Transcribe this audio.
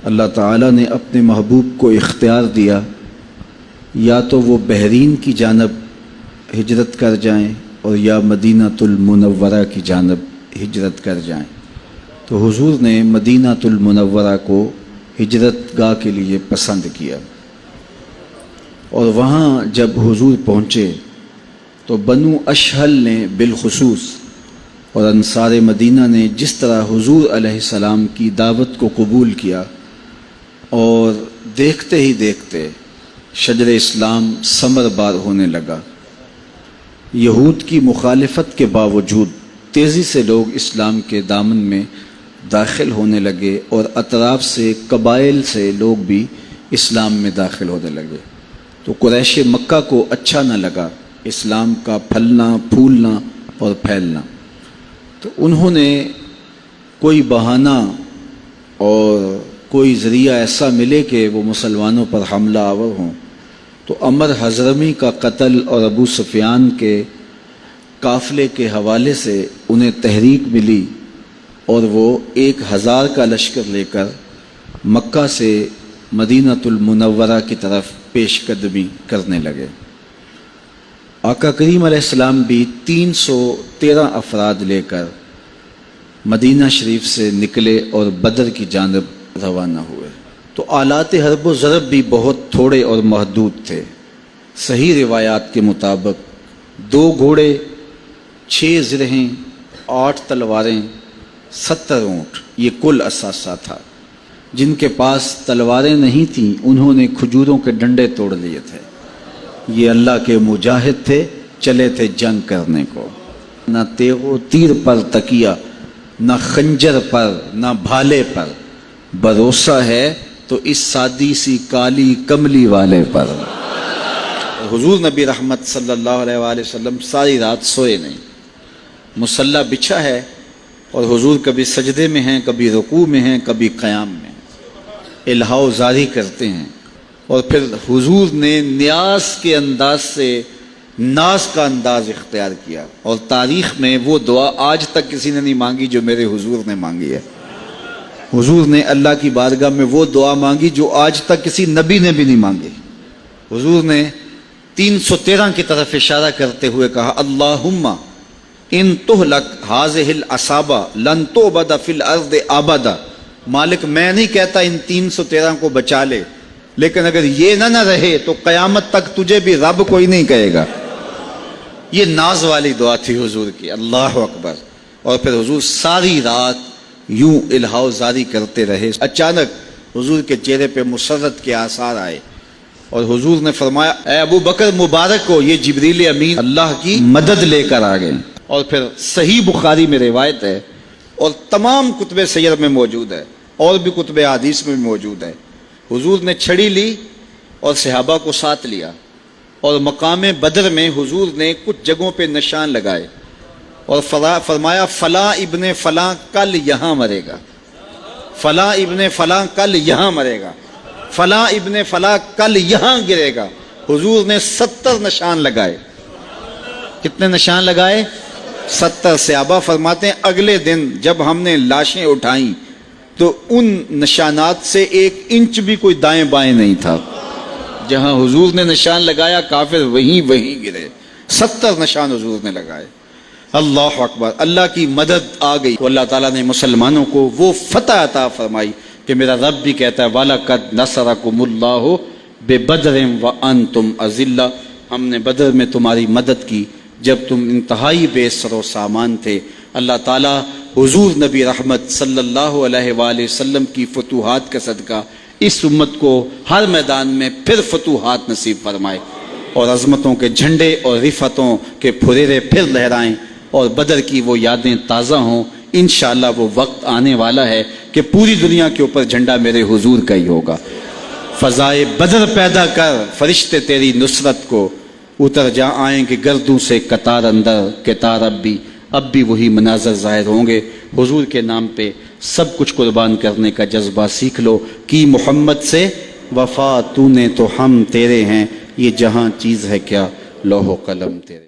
اللہ تعالیٰ نے اپنے محبوب کو اختیار دیا یا تو وہ بحرین کی جانب ہجرت کر جائیں اور یا مدینۃ المنورہ کی جانب ہجرت کر جائیں، تو حضور نے مدینۃ المنورہ کو ہجرت گاہ کے لیے پسند کیا۔ اور وہاں جب حضور پہنچے تو بنو اشہل نے بالخصوص اور انصار مدینہ نے جس طرح حضور علیہ السلام کی دعوت کو قبول کیا، اور دیکھتے ہی دیکھتے شجر اسلام ثمر بار ہونے لگا۔ یہود کی مخالفت کے باوجود تیزی سے لوگ اسلام کے دامن میں داخل ہونے لگے، اور اطراف سے قبائل سے لوگ بھی اسلام میں داخل ہونے لگے۔ تو قریش مکہ کو اچھا نہ لگا اسلام کا پھلنا پھولنا اور پھیلنا، تو انہوں نے کوئی بہانہ اور کوئی ذریعہ ایسا ملے کہ وہ مسلمانوں پر حملہ آور ہوں، تو عمر حضرمی کا قتل اور ابو سفیان کے قافلے کے حوالے سے انہیں تحریک ملی، اور وہ 1000 کا لشکر لے کر مکہ سے مدینۃ المنورہ کی طرف پیش قدمی کرنے لگے۔ آقا کریم علیہ السلام بھی 313 افراد لے کر مدینہ شریف سے نکلے اور بدر کی جانب روانہ ہوئے۔ تو آلات حرب و ضرب بھی بہت تھوڑے اور محدود تھے۔ صحیح روایات کے مطابق 2 گھوڑے، 6 زرہیں، 8 تلواریں، 70 اونٹ، یہ کل اثاثہ تھا۔ جن کے پاس تلواریں نہیں تھیں انہوں نے کھجوروں کے ڈنڈے توڑ لیے تھے۔ یہ اللہ کے مجاہد تھے، چلے تھے جنگ کرنے کو۔ نہ تیغ و تیر پر تکیہ، نہ خنجر پر، نہ بھالے پر، بھروسہ ہے تو اس سادی سی کالی کملی والے پر۔ حضور نبی رحمت صلی اللہ علیہ وآلہ وسلم ساری رات سوئے نہیں، مصلی بچھا ہے، اور حضور کبھی سجدے میں ہیں، کبھی رکوع میں ہیں، کبھی قیام میں، الہا و زاری کرتے ہیں۔ اور پھر حضور نے نیاز کے انداز سے ناز کا انداز اختیار کیا، اور تاریخ میں وہ دعا آج تک کسی نے نہیں مانگی جو میرے حضور نے مانگی ہے۔ حضور نے اللہ کی بارگاہ میں وہ دعا مانگی جو آج تک کسی نبی نے بھی نہیں مانگی۔ حضور نے 313 کی طرف اشارہ کرتے ہوئے کہا، اللہم ان تہلک ہذہ العصابہ لن تعبد فی الارض ابدا۔ مالک میں نہیں کہتا ان 313 کو بچا لے، لیکن اگر یہ نہ رہے تو قیامت تک تجھے بھی رب کوئی نہیں کہے گا۔ یہ ناز والی دعا تھی حضور کی، اللہ اکبر۔ اور پھر حضور ساری رات یوں الہا و زاری کرتے رہے۔ اچانک حضور کے چہرے پہ مسرت کے آثار آئے، اور حضور نے فرمایا، اے ابو بکر مبارک کو، یہ جبریل امین اللہ کی مدد لے کر آ گئے۔ اور پھر صحیح بخاری میں روایت ہے، اور تمام کتب سیر میں موجود ہے، اور بھی کتب حدیث میں موجود ہے، حضور نے چھڑی لی اور صحابہ کو ساتھ لیا، اور مقام بدر میں حضور نے کچھ جگہوں پہ نشان لگائے، اور فرمایا فلاں ابن فلاں کل یہاں مرے گا، فلاں ابن فلاں کل یہاں مرے گا، فلاں ابن فلاں کل یہاں گرے گا۔ حضور نے 70 نشان لگائے۔ کتنے نشان لگائے؟ 70۔ صحابہ فرماتے ہیں اگلے دن جب ہم نے لاشیں اٹھائیں تو ان نشانات سے 1 انچ بھی کوئی دائیں بائیں نہیں تھا۔ جہاں حضور نے نشان لگایا کافر وہیں گرے۔ 70 نشان حضور نے لگائے۔ اللہ اکبر، اللہ کی مدد آ گئی۔ تو اللہ تعالیٰ نے مسلمانوں کو وہ فتح عطا فرمائی کہ میرا رب بھی کہتا ہے وَلَقَدْ نَصَرَكُمُ اللَّهُ بِبَدْرٍ وَأَنْتُمْ أَذِلَّةٌ۔ ہم نے بدر میں تمہاری مدد کی جب تم انتہائی بے سر و سامان تھے۔ اللہ تعالیٰ حضور نبی رحمت صلی اللہ علیہ وآلہ وسلم کی فتوحات کا صدقہ اس امت کو ہر میدان میں پھر فتوحات نصیب فرمائے، اور عظمتوں کے جھنڈے اور رفتوں کے پھریرے پھر لہرائیں، اور بدر کی وہ یادیں تازہ ہوں۔ انشاءاللہ وہ وقت آنے والا ہے کہ پوری دنیا کے اوپر جھنڈا میرے حضور کا ہی ہوگا۔ فضائے بدر پیدا کر فرشتے تیری نصرت کو، اتر جا آئیں کہ گردوں سے قطار اندر کتار اب بھی وہی مناظر ظاہر ہوں گے۔ حضور کے نام پہ سب کچھ قربان کرنے کا جذبہ سیکھ لو۔ کی محمد سے وفا تو نے تو ہم تیرے ہیں، یہ جہاں چیز ہے کیا لوح و قلم تیرے۔